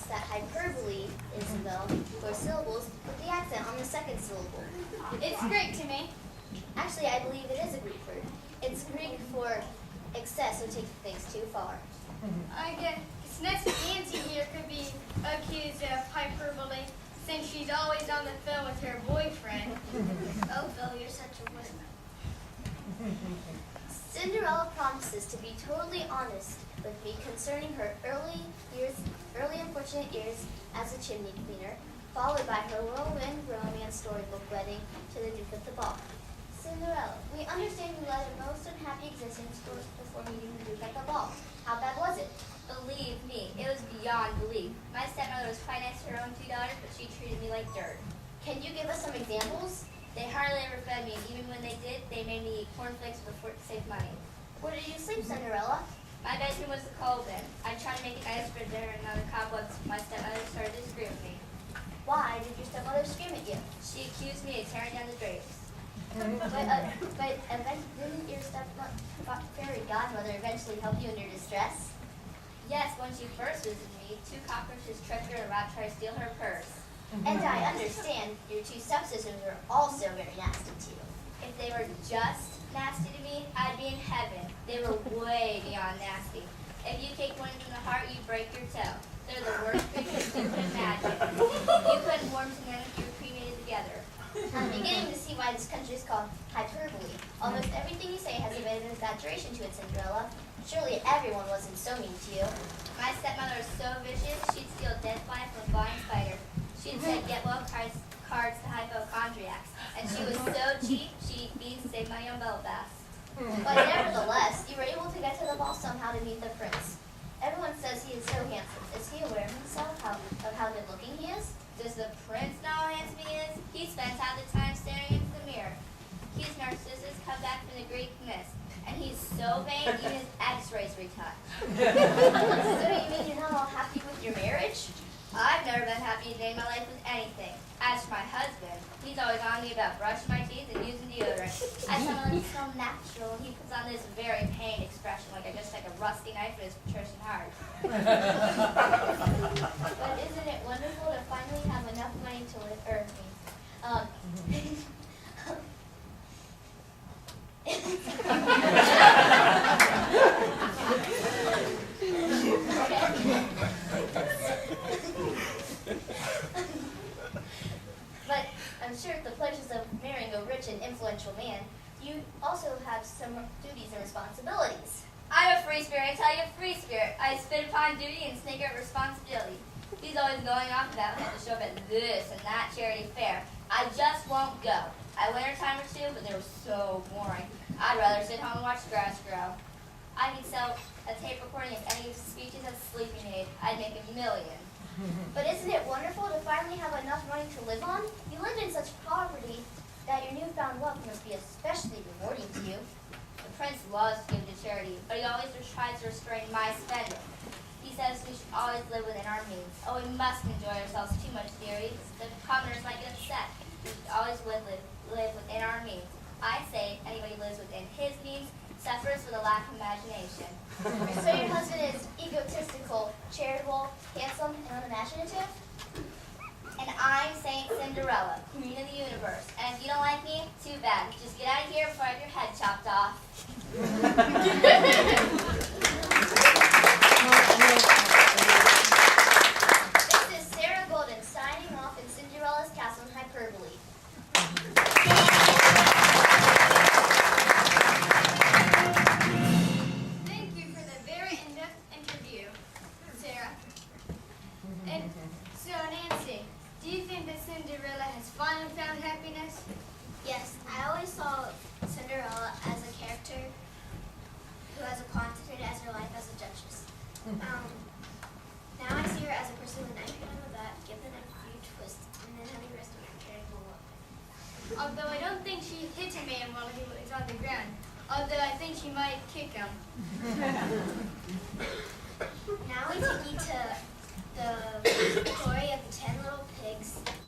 us that hyperbole is, though, 4 syllables with the accent on the second syllable. It's Greek to me. Actually, I believe it is a Greek word. It's Greek for excess or taking things too far. I guess Nancy here could be accused of hyperbole since she's always on the phone with her boyfriend. Oh, Phil, you're such a wimp. Cinderella promises to be totally honest with me concerning her early unfortunate years as a chimney cleaner, followed by her whirlwind romance storybook wedding to the Duke at the ball. Cinderella, we understand you led a most unhappy existence before meeting the Duke at the ball. How bad was it? Believe me, it was beyond belief. My stepmother was quite nice to her own 2 daughters, but she treated me like dirt. Can you give us some examples? They hardly ever fed me, and even when they did, they made me eat cornflakes with a fork to save money. Where did you sleep, Cinderella? My bedroom was the coal bin. I tried to make it nice for dinner and other cobwebs. My stepmother started to disagree with me. Why did your stepmother scream at you? She accused me of tearing down the drapes. But didn't your fairy godmother eventually help you in your distress? Yes, when she first visited me, 2 cockroaches tripped her and a rat tried to steal her purse. And I understand your 2 stepsisters were also very nasty to you. If they were just nasty to me, I'd be in heaven. They were way beyond nasty. If you kick one in the heart, you break your toe. They're the worst creatures you could imagine. You couldn't warm to them if you were cremated together. I'm beginning to see why this country is called hyperbole. Almost everything you say has a bit of an exaggeration to it, Cinderella. Surely everyone wasn't so mean to you. My stepmother was so vicious, she'd steal dead fly from a flying spider. She'd send get well cards to hypochondriacs. And she was so cheap, she'd eat beans to save money on bubble baths. But nevertheless, you were able to get to the ball somehow to meet the prince. Everyone says he is so handsome. Is he aware of himself, of how good looking he is? Does the prince know how handsome he is? He spends half the time staring into the mirror. He's Narcissus come back from the Greek myth. And he's so vain, even his x-rays retouch. So you mean you're not all happy with your marriage? I've never been happy a day in my life with anything. As for my husband, he's always on me about brushing my teeth and using deodorant. I tell him it's so natural, and he puts on this very pained expression, like I just stuck a rusty knife in his Patrician heart. But isn't it wonderful to finally have enough money to live, But I'm sure the pleasures of marrying a rich and influential man, you also have some duties and responsibilities. I'm a free spirit, I tell you, a free spirit. I spit upon duty and snicker at responsibility. He's always going off about how to show up at this and that charity fair. I just won't go. I went a time or 2, but they were so boring. I'd rather sit home and watch the grass grow. I could sell a tape recording of any speeches as a sleeping aid. I'd make $1 million. But isn't it wonderful to finally have enough money to live on? You lived in such poverty that your newfound wealth must be especially rewarding to you. The prince loves to give to charity, but he always tries to restrain my spending. He says we should always live within our means. Oh, we mustn't enjoy ourselves too much, dearies. The commoners might get upset. We should always live within our means. I say anybody who lives within his means suffers with a lack of imagination. So your husband is egotistical, charitable, handsome, and unimaginative? And I'm Saint Cinderella, queen of the universe. And if you don't like me, too bad. Just get out of here before I have your head chopped off. This is Sarah Golden signing off in Cinderella's Castle in Hyperbole. Thank you for the very in-depth interview, Sarah. And so, Nancy, do you think that Cinderella has finally found happiness? Yes, I always saw Cinderella as a character who has a concentrated as her life as a duchess. Now I see her as a person with a knife on the back, give the knife a few twists, and then having the rest of her carry the walk. Although I don't think she hit a man while he was on the ground. Although I think she might kick him.